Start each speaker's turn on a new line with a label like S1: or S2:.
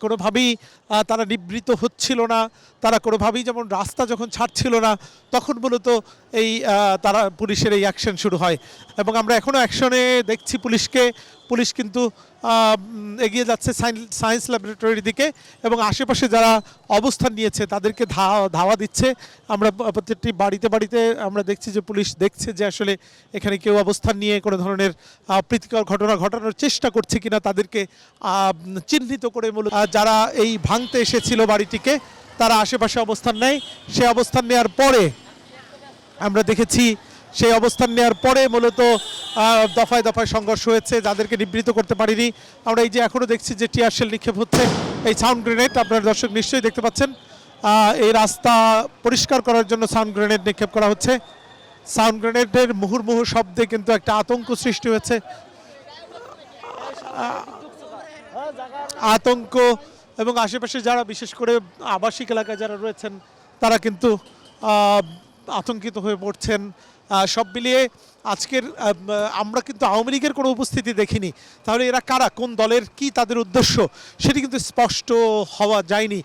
S1: কোনোভাবেই তারা নিবৃত হচ্ছিল না, তারা কোনোভাবেই যেমন রাস্তা যখন ছাড়ছিল না তখন মূলত এই তারা পুলিশের এই অ্যাকশন শুরু হয় এবং আমরা এখনও অ্যাকশনে দেখছি পুলিশকে। পুলিশ কিন্তু এগিয়ে যাচ্ছে সায়েন্স ল্যাবরেটরির দিকে এবং আশেপাশে যারা অবস্থান নিয়েছে তাদেরকে ধাওয়া দিচ্ছে। আমরা প্রত্যেকটি বাড়িতে বাড়িতে আমরা দেখছি যে পুলিশ দেখছে যে আসলে এখানে কেউ অবস্থান নিয়ে কোনো ধরনের অপ্রীতিকর ঘটনা ঘটানোর চেষ্টা করছে কিনা তাদেরকে চিহ্নিত করে মূলত যারা এই ভাঙতে এসেছিল বাড়িটিকে তারা আশেপাশে অবস্থান নেয়। সে অবস্থান নেওয়ার পরে আমরা দেখেছি সেই অবস্থান নেওয়ার পরে মূলত দফায় দফায় সংঘর্ষ হয়েছে, যাদেরকে নিবৃত করতে পারিনি। আমরা এই যে এখনও দেখছি যে টিয়ার শেল নিক্ষেপ হচ্ছে, এই সাউন্ড গ্রেনেড আপনার দর্শক নিশ্চয়ই দেখতে পাচ্ছেন। এই রাস্তা পরিষ্কার করার জন্য সাউন্ড গ্রেনেড নিক্ষেপ করা হচ্ছে। সাউন্ড গ্রেনেডের মুহুর্মুহু শব্দে কিন্তু একটা আতঙ্ক সৃষ্টি হয়েছে। আতঙ্ক এবং আশেপাশে যারা বিশেষ করে আবাসিক এলাকায় যারা রয়েছেন তারা কিন্তু আতঙ্কিত হয়ে পড়ছেন। সব মিলিয়ে আজকের আমরা কিন্তু আওয়ামী লীগের কোনো উপস্থিতি দেখিনি। তাহলে এরা কারা, কোন দলের, কি তাদের উদ্দেশ্য সেটি কিন্তু স্পষ্ট হওয়া যায়নি।